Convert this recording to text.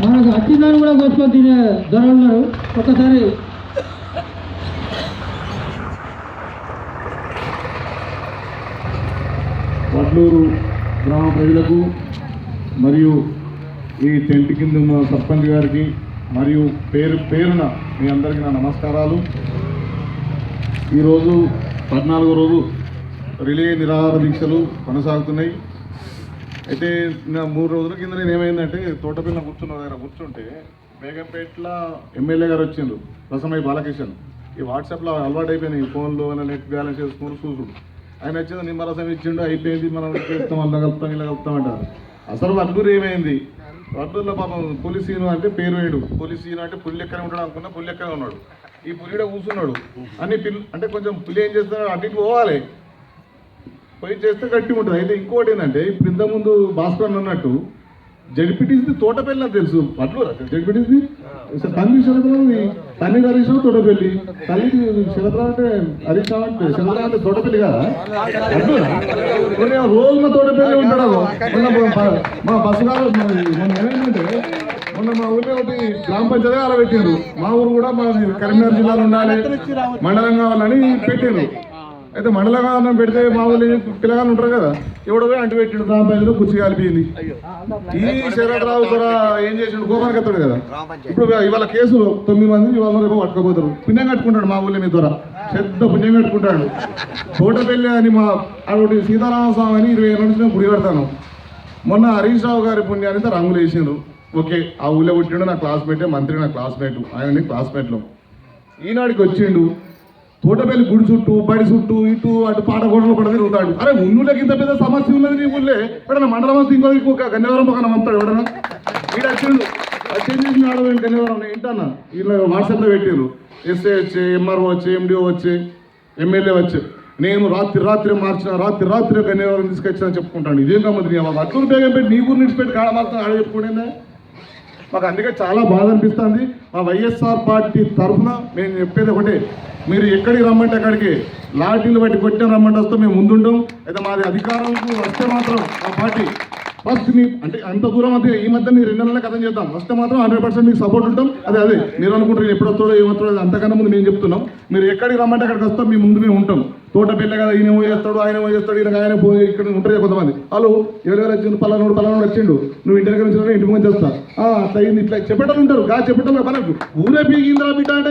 మనకు అచ్చిందని కూడా కోసుకొని తినే ధరలు ఉన్నారు. ఒకసారి వడ్లూరు గ్రామ ప్రజలకు మరియు ఈ టెంట్ కింద ఉన్న సర్పంచ్ గారికి మరియు పేరున మీ అందరికీ నా నమస్కారాలు. ఈరోజు 14వ రోజు రిలే నిరాహార దీక్షలు కొనసాగుతున్నాయి. అయితే నా 3 రోజుల కింద నేను ఏమైందంటే తోటపిల్ల కూర్చున్న దగ్గర కూర్చుంటే బేగంపేటలో ఎమ్మెల్యే గారు వచ్చిండ్రు, రసమయ్య బాలకిషన్. ఈ వాట్సాప్లో అలవాటు అయిపోయినాయి, ఫోన్లో నెట్ బ్యాలెన్స్ చేసుకుని చూసుడు. ఆయన వచ్చింది నిమ్మరసం ఇచ్చిండు, అయిపోయింది, మనం చేస్తాం, అలా కలుపుతాం ఇలా కలుపుతాం అంటారు. అసలు వడ్లూరు ఏమైంది? వడ్లూరులో పాపం పులిసీను అంటే పేరు వేయడు, పులిసీను అంటే పులి ఎక్కనే ఉంటాడు అనుకున్నా, పులి ఎక్కనే ఉన్నాడు. ఈ పులిడ కూర్చున్నాడు అన్ని అంటే కొంచెం పులి ఏం చేస్తున్నాడు, అటు పోవాలి, పోయి చేస్తే గట్టి ఉంటుంది. అయితే ఇంకోటి ఏంటంటే ఇప్పుడు ఇంతకుముందు భాస్కర్ అన్నట్టు జడ్పీటీసీ తోటపల్లి అని తెలుసు, వడ్లూరు జడ్పీటీసీ తల్లి శరత్రావు, తల్లి హరీష్ రావు తోటపల్లి, తల్లి శరత్రావు అంటే హరీష్ రావు అంటే శరత్రావు అంటే తోటపల్లి కదా, రోజు మా తోటపల్లి ఉంటాడు. మా బస్సు గారు మొన్న ఏమైందంటే మొన్న మా ఊళ్ళో ఒకటి గ్రామ పంచాయతీ అలా పెట్టారు. మా ఊరు కూడా మా కరీంనగర్ జిల్లాలో ఉండాలి, మండలం కావాలని పెట్టారు. అయితే మండల కావాలని పెడితే మా ఊళ్ళో పిల్లగాలు ఉంటారు కదా, ఎవడో అంటు పెట్టిండు, గ్రామ పంచాయతీలో కుర్చీ కాలిపోయింది. ఈ శరత్రావు కూడా ఏం చేసిండు, కోపానికి ఎత్తాడు కదా. ఇప్పుడు ఇవాళ కేసులు 9 మంది ఇవాళ రేపు పట్టుకోపోతారు. పుణ్యం కట్టుకుంటాడు మా ఊళ్ళో, మీ ద్వారా పెద్ద పుణ్యం కట్టుకుంటాడు. తోటపల్లి అని మా అటు సీతారామస్వామి అని 20 ఏళ్ళ నుంచి నేను గుడి కడతాను. మొన్న హరీష్ రావు గారి పుణ్యానికి రంగులు వేసిండ్రు. ఓకే, ఆ ఊళ్ళో పుట్టిండు, నా క్లాస్మేటే, మంత్రి నా క్లాస్మేట్, ఆయన క్లాస్మేట్లో. ఈనాడికి వచ్చిండు, తోటపల్లి గుడి చుట్టూ, బడి చుట్టూ, ఇటు అటు పాట గోడలు కూడా తిరుగుతాడు. అరే ఉన్నూళ్ళకి ఇంత పెద్ద సమస్య ఉన్నది నీ ఊళ్ళే, ఎప్పుడన్నా మండలం వస్తే ఇంకొక గన్నేవరం పక్కన పంపుతాడు ఎవడన్నా. వీడు వచ్చిండు, వచ్చేసి ఆడవేంటి గన్నేవరం ఏంటన్నా, వీళ్ళు వాట్సాప్లో పెట్టారు. ఎస్ఐ వచ్చి, ఎంఆర్ఓ వచ్చి, ఎండిఓ వచ్చి, ఎమ్మెల్యే వచ్చి, నేను రాత్రి మార్చిన, రాత్రి గన్నేవరం తీసుకొచ్చిన చెప్పుకుంటాను. ఇదేం గమ్మతి, అట్లూరు బేగం పెట్టి నీ ఊరు నిడిచిపెట్టి కాడ మాత్రం ఆడ చెప్పుకుంటే మాకు అందుకే చాలా బాధ అనిపిస్తుంది. మా వైఎస్ఆర్ పార్టీ తరఫున మేము చెప్పేది ఒకటే, మీరు ఎక్కడికి రమ్మంటే అక్కడికి లాఠీలు బట్టి కొట్టిన రమ్మంటే వస్తే మేము ముందుంటాం. అయితే మాది అధికారంకు వస్తే మాత్రం మా పార్టీ ఫస్ట్ అంటే అంత దూరం అయితే ఈ మధ్య 2 నెలల కథం చేద్దాం, వస్తే మాత్రం 100% మీకు సపోర్ట్ ఉంటాం. అదే మీరు అనుకుంటారు ఎప్పుడు వస్తాడో ఏమవుతాడో, అంతకన్నా ముందు మేము చెప్తున్నాం. మీరు ఎక్కడికి రమ్మంటే అక్కడికి వస్తాం, మీ ముందు మేము ఉంటాం. తోటపల్లి కదా, ఈయన చేస్తాడు, ఆయన చేస్తాడు, ఆయన పోయి ఇక్కడ ఉంటారు కొంతమంది. వాళ్ళు ఎవరెవరు వచ్చిండు, పలానోడు వచ్చిండు, నువ్వు ఇంటి దగ్గర నుంచి ఇంటి ముందు చేస్తా, అట్లా అయింది, ఇట్లా చెప్పేటలు ఉంటారు. చెప్పేటలు మనకు ఊరే పీగిందిరా బిడ్డ అంటే